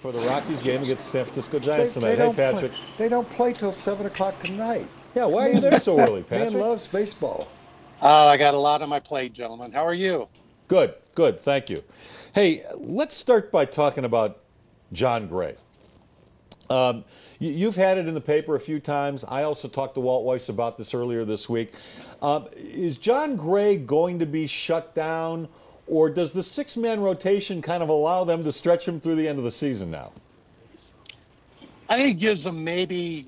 for the Rockies game against the San Francisco Giants tonight. Hey, Patrick. They don't play till 7 o'clock tonight. Yeah, why are you there so early, Patrick? Man loves baseball. I got a lot on my plate, gentlemen. How are you? Good, good. Thank you. Hey, let's start by talking about Jon Gray. You've had it in the paper a few times. I also talked to Walt Weiss about this earlier this week. Is Jon Gray going to be shut down, or does the six-man rotation kind of allow them to stretch him through the end of the season now? I think it gives them maybe,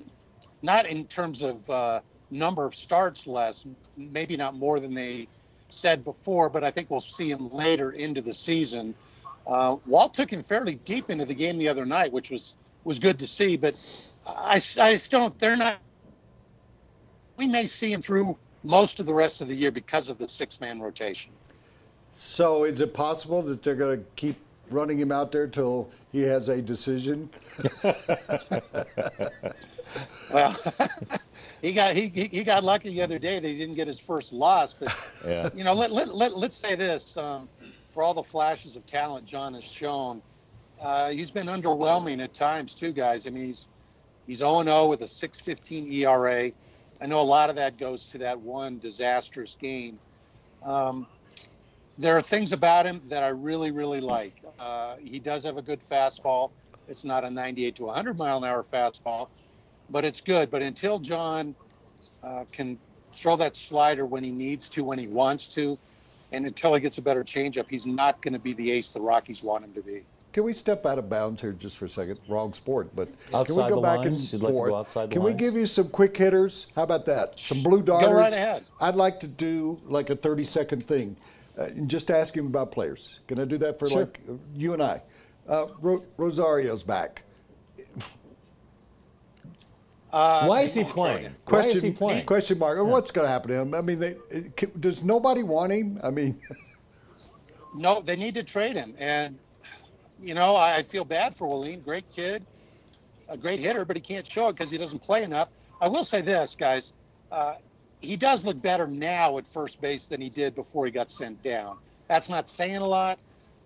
not in terms of number of starts less, maybe not more than they said before, but I think we'll see him later into the season. Walt took him fairly deep into the game the other night, which was good to see, but I still don't, they're not, we may see him through most of the rest of the year because of the six-man rotation. So is it possible that they're going to keep running him out there till he has a decision? Well, he got lucky the other day that he didn't get his first loss. But yeah. You know, let's say this: for all the flashes of talent Jon has shown, he's been underwhelming at times too, guys. I mean, he's 0-0 with a 6.15 ERA. I know a lot of that goes to that one disastrous game. There are things about him that I really, really like. He does have a good fastball. It's not a 98 to 100 mile an hour fastball, but it's good. But until Jon can throw that slider when he needs to, when he wants to, and until he gets a better changeup, he's not going to be the ace the Rockies want him to be. Can we step out of bounds here just for a second? Wrong sport, but outside can we go back lines? and You'd like to forth? go outside the Can lines? we give you some quick hitters? How about that? Some blue darters? Go right ahead. I'd like to do like a 30-second thing and just ask him about players. Can I do that for like you and I? Rosario's back. Why is he playing? Why is he playing? Question mark. What's going to happen to him? I mean, does nobody want him? I mean, no, they need to trade him. And, you know, I feel bad for Willeen. Great kid, a great hitter, but he can't show it because he doesn't play enough. I will say this, guys. He does look better now at first base than he did before he got sent down. That's not saying a lot,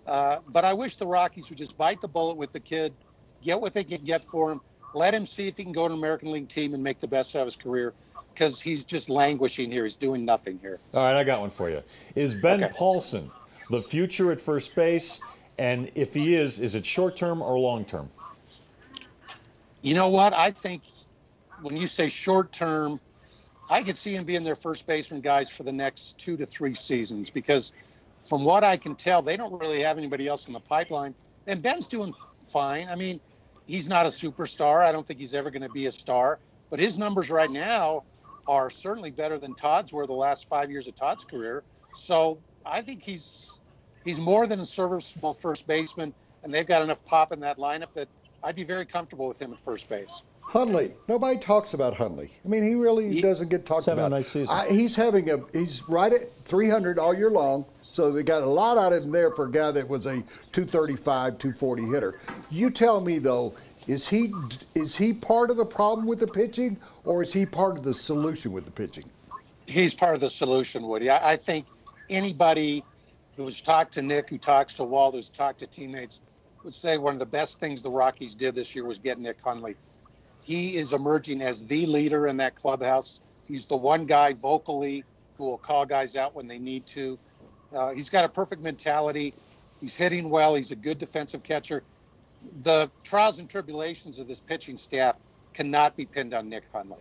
but I wish the Rockies would just bite the bullet with the kid, get what they can get for him, let him see if he can go to an American League team and make the best out of his career, because he's just languishing here. He's doing nothing here. All right, I got one for you. Is Ben Paulson the future at first base? And if he is it short-term or long-term? You know what? I think when you say short-term, I could see him being their first baseman, guys, for the next 2 to 3 seasons, because from what I can tell, they don't really have anybody else in the pipeline. And Ben's doing fine. I mean, he's not a superstar. I don't think he's ever going to be a star. But his numbers right now are certainly better than Todd's were the last 5 years of Todd's career. So I think he's more than a serviceable first baseman, and they've got enough pop in that lineup that I'd be very comfortable with him at first base. Hundley. Nobody talks about Hundley. I mean, he really doesn't get talked about. Having a nice season. He's right at 300 all year long, so they got a lot out of him there for a guy that was a 235, 240 hitter. You tell me, though, is he part of the problem with the pitching, or is he part of the solution with the pitching? He's part of the solution, Woody. I think anybody who's talked to Nick, who talks to Walt, who's talked to teammates, would say one of the best things the Rockies did this year was get Nick Hundley. He is emerging as the leader in that clubhouse. He's the one guy vocally who will call guys out when they need to. He's got a perfect mentality. He's hitting well. He's a good defensive catcher. The trials and tribulations of this pitching staff cannot be pinned on Nick Hundley.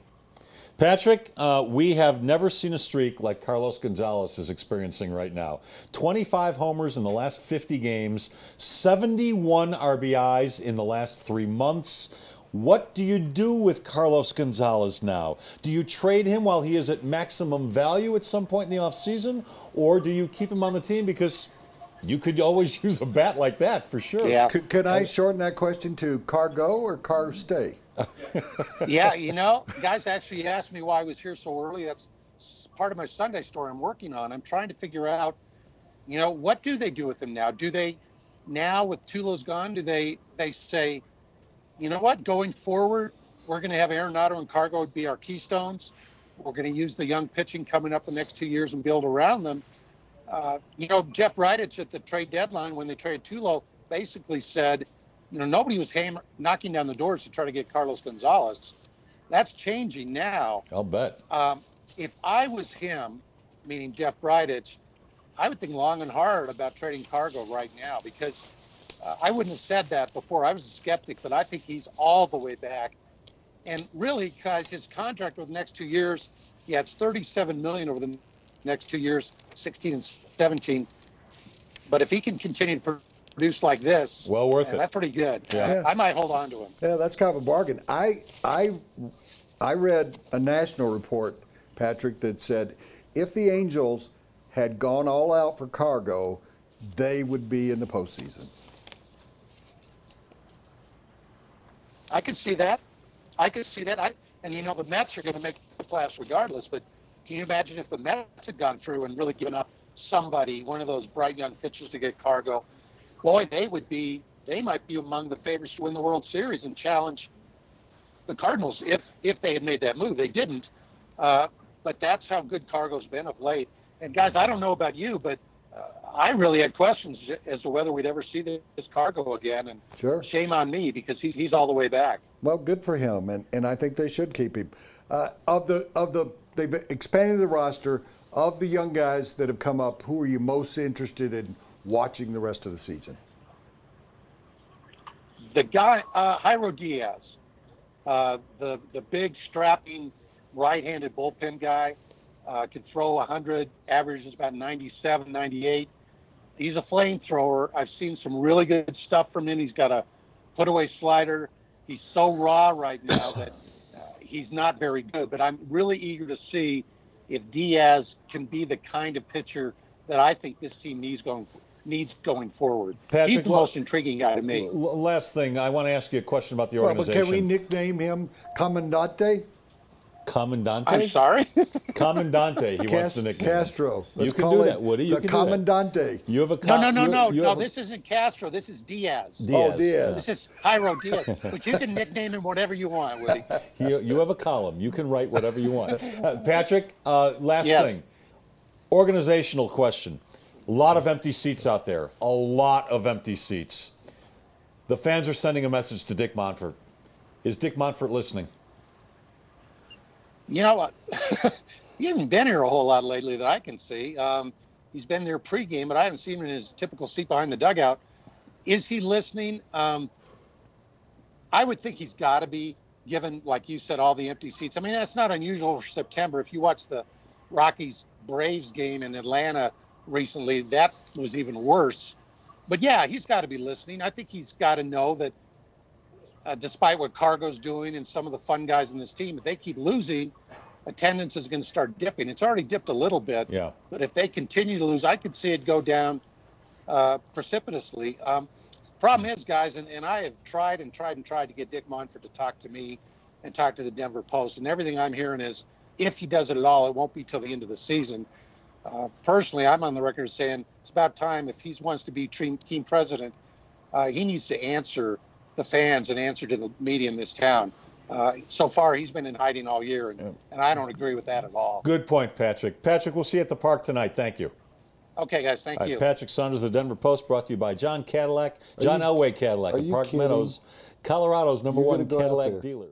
Patrick, we have never seen a streak like Carlos Gonzalez is experiencing right now. 25 homers in the last 50 games, 71 RBIs in the last 3 months. What do you do with Carlos Gonzalez now? Do you trade him while he is at maximum value at some point in the offseason? Or do you keep him on the team because you could always use a bat like that for sure? Yeah. Could I shorten that question to car go or car stay? Yeah, you know, guys actually asked me why I was here so early. That's part of my Sunday story I'm working on. I'm trying to figure out, you know, what do they do with him now? Do they, now with Tulo's gone, do they say, you know what, going forward, we're going to have Arenado and Cargo be our keystones. We're going to use the young pitching coming up the next 2 years and build around them. You know, Jeff Bridich at the trade deadline, when they traded Tulo, basically said, nobody was knocking down the doors to try to get Carlos Gonzalez. That's changing now. I'll bet. If I was him, meaning Jeff Bridich, I would think long and hard about trading Cargo right now, because I wouldn't have said that before. I was a skeptic, but I think he's all the way back. And really, guys, his contract over the next 2 years, it's $37 million over the next 2 years, 16 and 17. But if he can continue to produce like this, well worth it. That's pretty good. Yeah. I might hold on to him. Yeah, that's kind of a bargain. I read a national report, Patrick, that said if the Angels had gone all out for Cargo, they would be in the postseason. I could see that. And the Mets are going to make the playoffs regardless. But can you imagine if the Mets had gone through and really given up somebody, one of those bright young pitchers, to get Cargo? Boy, they might be among the favorites to win the World Series and challenge the Cardinals if they had made that move. They didn't. But that's how good Cargo's been of late. And guys, I don't know about you, but I really had questions as to whether we'd ever see this Cargo again. And sure. Shame on me, because he's all the way back. Well, good for him, and I think they should keep him. They've expanded the roster. Of the young guys that have come up, who are you most interested in watching the rest of the season? The guy, Jairo Diaz, the big strapping right-handed bullpen guy, could throw 100, averages about 97, 98. He's a flamethrower. I've seen some really good stuff from him. He's got a put-away slider. He's so raw right now that he's not very good. But I'm really eager to see if Diaz can be the kind of pitcher that I think this team needs going forward. Patrick, he's the most intriguing guy to me. Last thing, I want to ask you a question about the organization. But can we nickname him Comandante? Commandante? I'm sorry? Commandante, he wants to nickname Castro. You can do that, Woody. You the can Commandante. do that. You have a No, this isn't Castro. This is Diaz. Diaz. This is Jairo Diaz. But you can nickname him whatever you want, Woody. You have a column. You can write whatever you want. Patrick, last thing. Organizational question. A lot of empty seats out there. A lot of empty seats. The fans are sending a message to Dick Monfort. Is Dick Monfort listening? You know what? He hasn't been here a whole lot lately that I can see. He's been there pregame, but I haven't seen him in his typical seat behind the dugout. Is he listening? I would think he's got to be, given, like you said, all the empty seats. I mean, that's not unusual for September. If you watch the Rockies-Braves game in Atlanta recently, that was even worse. But, yeah, he's got to be listening. I think he's got to know that despite what Cargo's doing and some of the fun guys in this team, if they keep losing, attendance is going to start dipping. It's already dipped a little bit. Yeah. But if they continue to lose, I could see it go down precipitously. Problem is, guys, and I have tried to get Dick Monfort to talk to me and talk to the Denver Post, and everything I'm hearing is if he does it at all, it won't be till the end of the season. Personally, I'm on the record saying it's about time, if he wants to be team president, he needs to answer the fans and answer to the media in this town. So far, he's been in hiding all year, and I don't agree with that at all. Good point, Patrick. Patrick, we'll see you at the park tonight. Thank you. Okay, guys, thank you. Patrick Saunders, the Denver Post, brought to you by John Elway Cadillac of Park Meadows, Colorado's #1 Cadillac dealer.